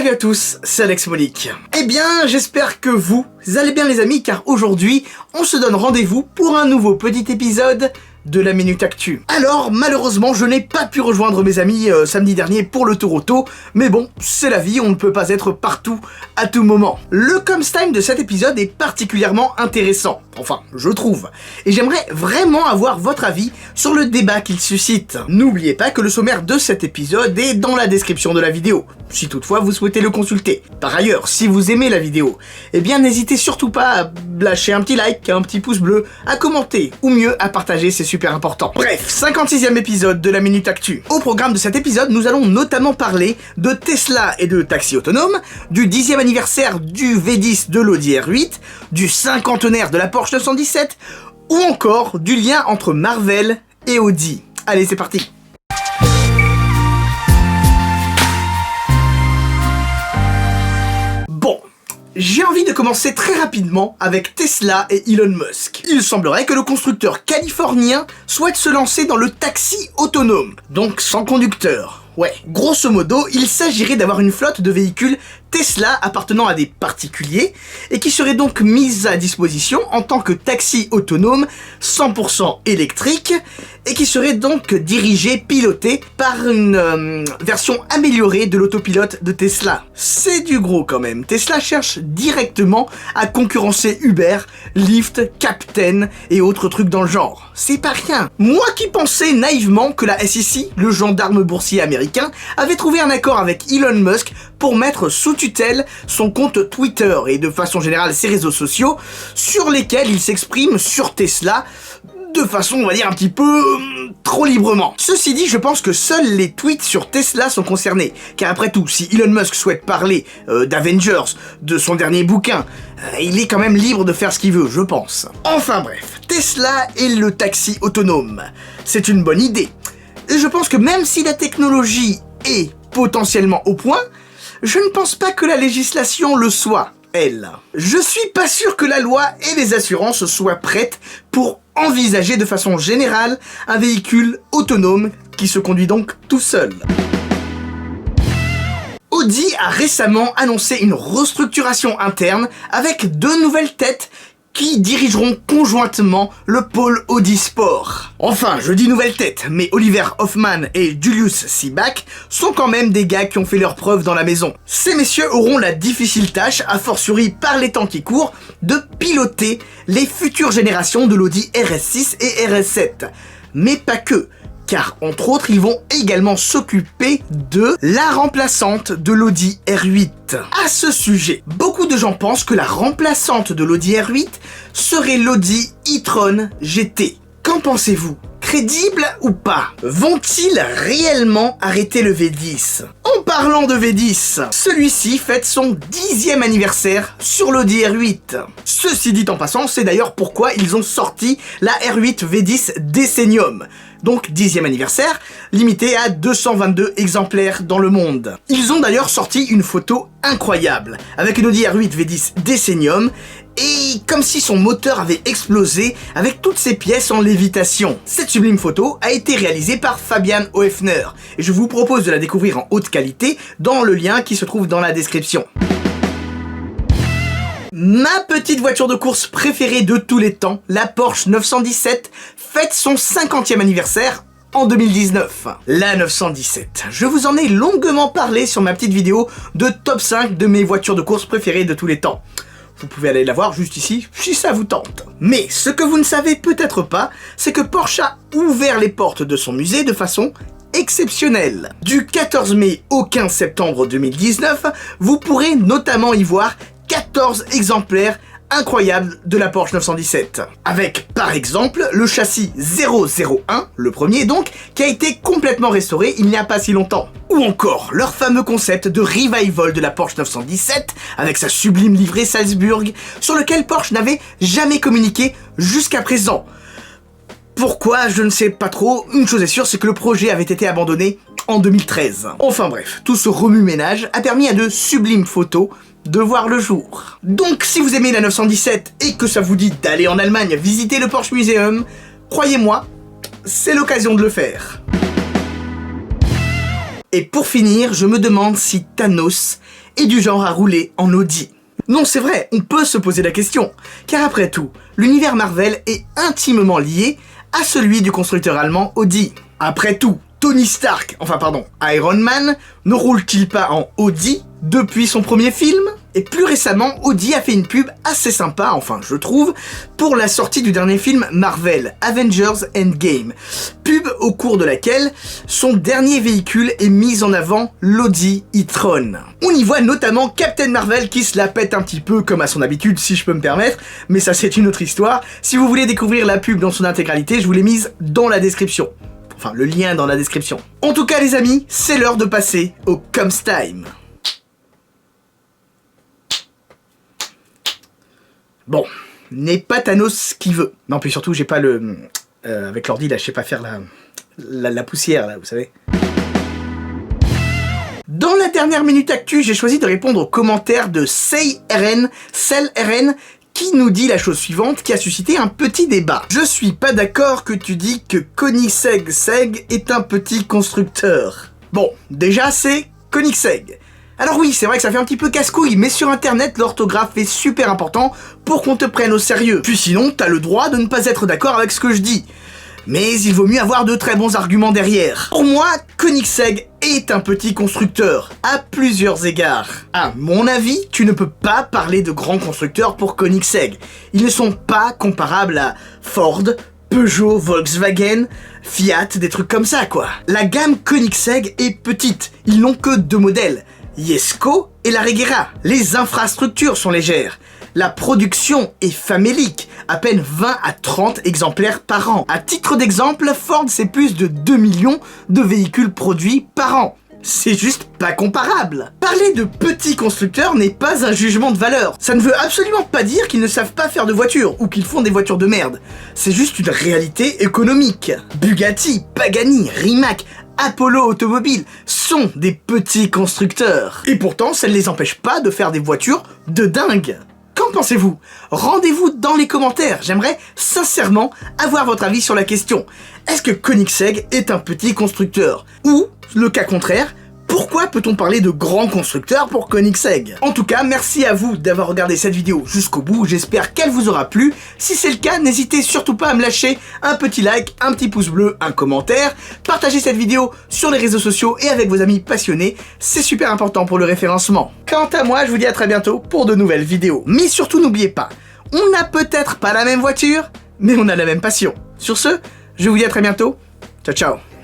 Salut à tous, c'est Alex Monique. Eh bien, j'espère que vous allez bien les amis, car aujourd'hui, on se donne rendez-vous pour un nouveau petit épisode de la Minute Actu. Alors, malheureusement, je n'ai pas pu rejoindre mes amis samedi dernier pour le tour auto, mais bon, c'est la vie, on ne peut pas être partout à tout moment. Le Comms Time de cet épisode est particulièrement intéressant, enfin, je trouve, et j'aimerais vraiment avoir votre avis sur le débat qu'il suscite. N'oubliez pas que le sommaire de cet épisode est dans la description de la vidéo, si toutefois vous souhaitez le consulter. Par ailleurs, si vous aimez la vidéo, eh bien n'hésitez surtout pas à lâcher un petit like, un petit pouce bleu, à commenter, ou mieux à partager, c'est super important. Bref, 56e épisode de la Minute Actu. Au programme de cet épisode, nous allons notamment parler de Tesla et de taxis autonomes, du 10e anniversaire du V10 de l'Audi R8, du cinquantenaire de la Porsche 917, ou encore du lien entre Marvel et Audi. Allez, c'est parti. J'ai envie de commencer très rapidement avec Tesla et Elon Musk. Il semblerait que le constructeur californien souhaite se lancer dans le taxi autonome, donc sans conducteur. Ouais, grosso modo, il s'agirait d'avoir une flotte de véhicules Tesla appartenant à des particuliers et qui serait donc mise à disposition en tant que taxi autonome 100% électrique et qui serait donc dirigé, piloté par une version améliorée de l'autopilote de Tesla. C'est du gros quand même. Tesla cherche directement à concurrencer Uber, Lyft, Captain et autres trucs dans le genre. C'est pas rien. Moi qui pensais naïvement que la SEC, le gendarme boursier américain, avait trouvé un accord avec Elon Musk pour mettre sous tutelle son compte Twitter et de façon générale ses réseaux sociaux sur lesquels il s'exprime sur Tesla de façon, on va dire, un petit peu trop librement. Ceci dit, je pense que seuls les tweets sur Tesla sont concernés, car après tout, si Elon Musk souhaite parler d'Avengers, de son dernier bouquin, il est quand même libre de faire ce qu'il veut, je pense. Enfin bref, Tesla et le taxi autonome, c'est une bonne idée. Et je pense que même si la technologie est potentiellement au point, je ne pense pas que la législation le soit, elle. Je suis pas sûr que la loi et les assurances soient prêtes pour envisager de façon générale un véhicule autonome qui se conduit donc tout seul. Audi a récemment annoncé une restructuration interne avec 2 nouvelles têtes qui dirigeront conjointement le pôle Audi Sport. Enfin, je dis nouvelle tête, mais Oliver Hoffman et Julius Seebach sont quand même des gars qui ont fait leurs preuves dans la maison. Ces messieurs auront la difficile tâche, a fortiori par les temps qui courent, de piloter les futures générations de l'Audi RS6 et RS7. Mais pas que. Car, entre autres, ils vont également s'occuper de la remplaçante de l'Audi R8. À ce sujet, beaucoup de gens pensent que la remplaçante de l'Audi R8 serait l'Audi e-tron GT. Qu'en pensez-vous ? Crédible ou pas ? Vont-ils réellement arrêter le V10 ? En parlant de V10, celui-ci fête son 10e anniversaire sur l'Audi R8. Ceci dit en passant, c'est d'ailleurs pourquoi ils ont sorti la R8 V10 Decennium. Donc 10e anniversaire, limité à 222 exemplaires dans le monde. Ils ont d'ailleurs sorti une photo incroyable, avec une Audi R8 V10 Decennium, et comme si son moteur avait explosé avec toutes ses pièces en lévitation. Cette sublime photo a été réalisée par Fabian Hoefner, et je vous propose de la découvrir en haute qualité dans le lien qui se trouve dans la description. Ma petite voiture de course préférée de tous les temps, la Porsche 917, fête son 50e anniversaire en 2019. La 917, je vous en ai longuement parlé sur ma petite vidéo de top 5 de mes voitures de course préférées de tous les temps. Vous pouvez aller la voir juste ici, si ça vous tente. Mais ce que vous ne savez peut-être pas, c'est que Porsche a ouvert les portes de son musée de façon exceptionnelle. Du 14 mai au 15 septembre 2019, vous pourrez notamment y voir 14 exemplaires incroyables de la Porsche 917. Avec, par exemple, le châssis 001, le premier donc, qui a été complètement restauré il n'y a pas si longtemps. Ou encore leur fameux concept de revival de la Porsche 917, avec sa sublime livrée Salzburg, sur lequel Porsche n'avait jamais communiqué jusqu'à présent. Pourquoi, je ne sais pas trop. Une chose est sûre, c'est que le projet avait été abandonné en 2013. Enfin bref, tout ce remue-ménage a permis à de sublimes photos de voir le jour. Donc si vous aimez la 917 et que ça vous dit d'aller en Allemagne visiter le Porsche Museum, croyez-moi, c'est l'occasion de le faire. Et pour finir, je me demande si Thanos est du genre à rouler en Audi. Non, c'est vrai, on peut se poser la question, car après tout, l'univers Marvel est intimement lié à celui du constructeur allemand Audi. Après tout, Tony Stark, Iron Man, ne roule-t-il pas en Audi depuis son premier film? Et plus récemment, Audi a fait une pub assez sympa, je trouve, pour la sortie du dernier film Marvel, Avengers Endgame. Pub au cours de laquelle son dernier véhicule est mis en avant, l'Audi e-tron. On y voit notamment Captain Marvel qui se la pète un petit peu comme à son habitude, si je peux me permettre, mais ça c'est une autre histoire. Si vous voulez découvrir la pub dans son intégralité, je vous l'ai mise dans la description. Enfin, le lien dans la description. En tout cas les amis, c'est l'heure de passer au Comes Time. Bon, n'est pas Thanos qui veut. Non, puis surtout, j'ai pas le... avec l'ordi, là, je sais pas faire la poussière, là, vous savez. Dans la dernière minute actu, j'ai choisi de répondre aux commentaires de CellRN, qui nous dit la chose suivante, qui a suscité un petit débat. Je suis pas d'accord que tu dis que Koenigsegg est un petit constructeur. Bon, déjà, c'est Koenigsegg. Alors oui, c'est vrai que ça fait un petit peu casse-couille, mais sur internet, l'orthographe est super important pour qu'on te prenne au sérieux. Puis sinon, t'as le droit de ne pas être d'accord avec ce que je dis. Mais il vaut mieux avoir de très bons arguments derrière. Pour moi, Koenigsegg est un petit constructeur, à plusieurs égards. À mon avis, tu ne peux pas parler de grands constructeurs pour Koenigsegg. Ils ne sont pas comparables à Ford, Peugeot, Volkswagen, Fiat, des trucs comme ça quoi. La gamme Koenigsegg est petite, ils n'ont que 2 modèles. Jesko et la Regera. Les infrastructures sont légères. La production est famélique, à peine 20 à 30 exemplaires par an. À titre d'exemple, Ford c'est plus de 2 millions de véhicules produits par an. C'est juste pas comparable. Parler de petits constructeurs n'est pas un jugement de valeur. Ça ne veut absolument pas dire qu'ils ne savent pas faire de voitures ou qu'ils font des voitures de merde. C'est juste une réalité économique. Bugatti, Pagani, Rimac, Apollo Automobile sont des petits constructeurs. Et pourtant, ça ne les empêche pas de faire des voitures de dingue. Qu'en pensez-vous? Rendez-vous dans les commentaires, j'aimerais sincèrement avoir votre avis sur la question. Est-ce que Koenigsegg est un petit constructeur? Ou, le cas contraire, pourquoi peut-on parler de grands constructeurs pour Koenigsegg? En tout cas, merci à vous d'avoir regardé cette vidéo jusqu'au bout, j'espère qu'elle vous aura plu. Si c'est le cas, n'hésitez surtout pas à me lâcher un petit like, un petit pouce bleu, un commentaire, partagez cette vidéo sur les réseaux sociaux et avec vos amis passionnés, c'est super important pour le référencement. Quant à moi, je vous dis à très bientôt pour de nouvelles vidéos. Mais surtout, n'oubliez pas, on n'a peut-être pas la même voiture, mais on a la même passion. Sur ce, je vous dis à très bientôt, ciao ciao.